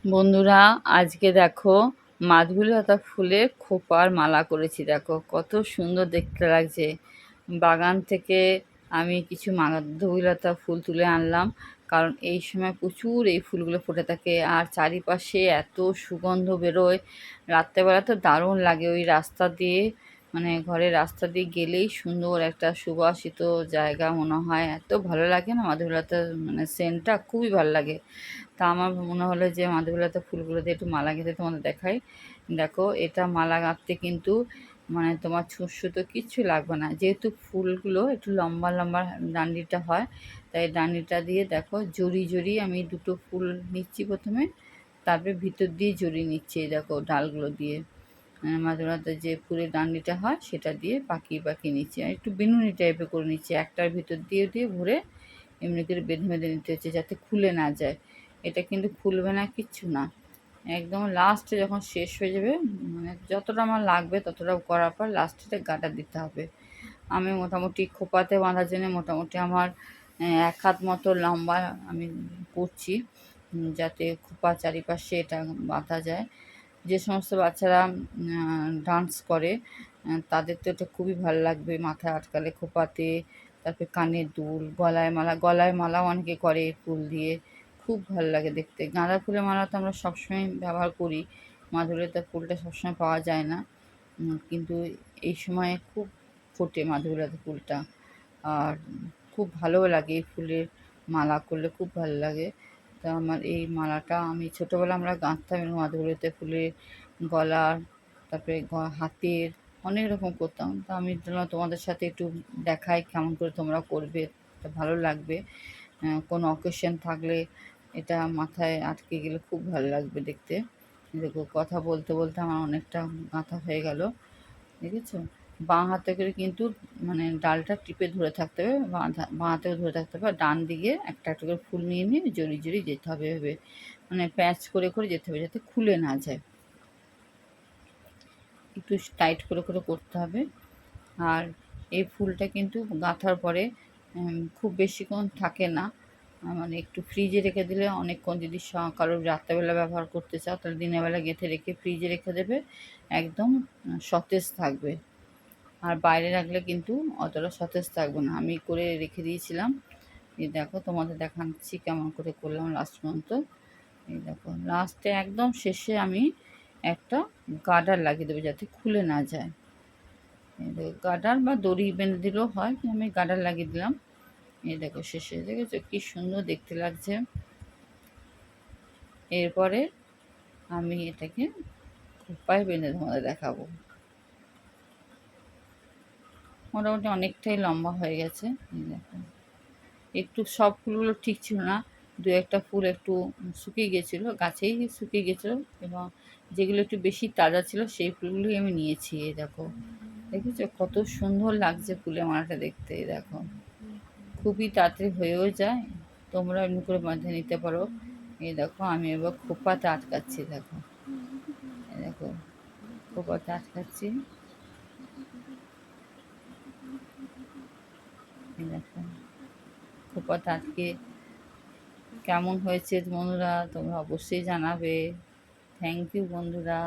বন্ধুরা, আজকে দেখো মাধবীলতা ফুলের খোপার মালা করেছি। দেখো কত সুন্দর দেখতে লাগছে। বাগান থেকে আমি কিছু মাধবীলতা ফুল তুলে আনলাম, কারণ এই সময় প্রচুর এই ফুলগুলো ফুটে থাকে আর চারিপাশে এত সুগন্ধ বেরোয়। রাত্রেবেলা তো দারুণ লাগে। ওই রাস্তা দিয়ে, মানে ঘরের রাস্তা দিয়ে গেলেই সুন্দর একটা সুবাসিত জায়গা মনে হয়। এত ভালো লাগে না মাধবীলতার মানে সেন্টটা, খুবই ভালো লাগে। তা আমার মনে হলো যে মাধবীলতা ফুলগুলো দিয়ে একটু মালা গেঁথে তোমাদের দেখাই। দেখো, এটা মালা গাঁথতে কিন্তু মানে তোমার সুতো কিচ্ছু লাগবে না, যেহেতু ফুলগুলো একটু লম্বা লম্বা ডান্ডিটা হয়, তাই ডান্ডিটা দিয়ে দেখো জড়ি জড়ি আমি দুটো ফুল নিচ্ছি প্রথমে, তারপরে ভিতর দিয়ে জড়িয়ে নিচ্ছি। এই দেখো ডালগুলো দিয়ে মাধবীলতার যে ফুলের ডান্ডিটা হয় সেটা দিয়ে পাকিয়ে পাকিয়ে নিচ্ছি, আর একটু বেনুনি টাইপের করে নিচ্ছি। একটার ভিতর দিয়ে দিয়ে ভরে এমনি করে বেঁধে বেঁধে নিতে হচ্ছে যাতে খুলে না যায়। এটা কিন্তু খুলবে না, কিচ্ছু না। একদম লাস্টে যখন শেষ হয়ে যাবে, মানে যতটা আমার লাগবে ততটা করার পর লাস্টে গাঁটা দিতে হবে। আমি মোটামুটি খোপাতে বাঁধার জন্য মোটামুটি আমার ১ হাত মতো লম্বা আমি করছি, যাতে খোপা চারিপাশে এটা বাঁধা যায়। যে সমস্ত বাচ্চারা ডান্স করে তাদের তো এটা খুবই ভালো লাগবে, মাথায় আটকালে খোপাতে। তারপরে কানের দুল, গলায় মালাও অনেকে করে ফুল দিয়ে, খুব ভালো লাগে দেখতে। গাঁদা ফুলের মালা তো আমরা সবসময় ব্যবহার করি, মাধবীলতা ফুলটা সবসময় পাওয়া যায় না, কিন্তু এই সময়ে খুব ফোটে মাধবীলতা ফুলটা। আর খুব ভালোও লাগে এই ফুলের মালা করলে, খুব ভালো লাগে। তো আমার এই মালাটা আমি ছোটোবেলা আমরা গাঁথতাম এরকম মাধবীলতা ফুলের গলার, তারপরে হাতের, অনেক রকম করতাম। তো আমি তোমাদের সাথে একটু দেখাই কেমন করে তোমরা করবে, এটা ভালো লাগবে। কোনো অকেশন থাকলে এটা মাথায় আটকে গেলে খুব ভালো লাগবে দেখতে। দেখো, কথা বলতে বলতে আমার অনেকটা গাঁথা হয়ে গেল, দেখেছো? বাঁ হাতে করে কিন্তু মানে ডালটা টিপে ধরে থাকতে হবে, বাঁ হাতেও ধরে থাকতে হবে। আর ডান দিকে একটা একটা করে ফুল নিয়ে নিয়ে জড়িয়ে জড়িয়ে যেতে হবে এভাবে, মানে প্যাঁচ করে করে যেতে হবে যাতে খুলে না যায়। একটু টাইট করে করে করতে হবে। আর এই ফুলটা কিন্তু গাঁথার পরে খুব বেশিক্ষণ থাকে না, মানে একটু ফ্রিজে রেখে দিলে অনেকক্ষণ, যদি কারোর রাত্রেবেলা ব্যবহার করতে চাও তাহলে দিনের বেলা গেঁথে রেখে ফ্রিজে রেখে দেবে, একদম সতেজ থাকবে। আর বাইরে রাখলে কিন্তু অতটা সতেজ থাকবে না। আমি করে রেখে দিয়েছিলাম। এই দেখো, তোমাদের দেখাচ্ছি কেমন করে করলাম লাস্ট পর্যন্ত। এই দেখো, লাস্টে একদম শেষে আমি একটা গার্ডার লাগিয়ে দেবো যাতে খুলে না যায়। এই দেখো, গার্ডার বা দড়ি বেঁধে দিলেও হয়, আমি গার্ডার লাগিয়ে দিলাম। এই দেখো শেষে, দেখেছো কি সুন্দর দেখতে লাগছে। এরপরে আমি এটাকে খোঁপায় বেঁধে তোমাদের দেখাবো। মোটামুটি অনেকটাই লম্বা হয়ে গেছে। এই দেখো, একটু সব ফুলগুলো ঠিক ছিল না, দু একটা ফুল একটু শুকিয়ে গেছিলো, গাছেই শুকিয়ে গেছিলো, এবং যেগুলো একটু বেশি তাজা ছিল সেই ফুলগুলোই আমি নিয়েছি। এই দেখো, দেখেছো কত সুন্দর লাগছে ফুলের মালাটা দেখতে। এই দেখো, খুবই তাড়াতাড়ি হয়েও যায়, তোমরা এমনি করে বাঁধে নিতে পারো। এই দেখো, আমি এবার খোপাতে আটকাচ্ছি। দেখো, এই দেখো খোপাতে আটকাচ্ছি। এই দেখো, খোপাতে আটকে কেমন হয়েছে বন্ধুরা তোমরা অবশ্যই জানাবে। থ্যাংক ইউ বন্ধুরা।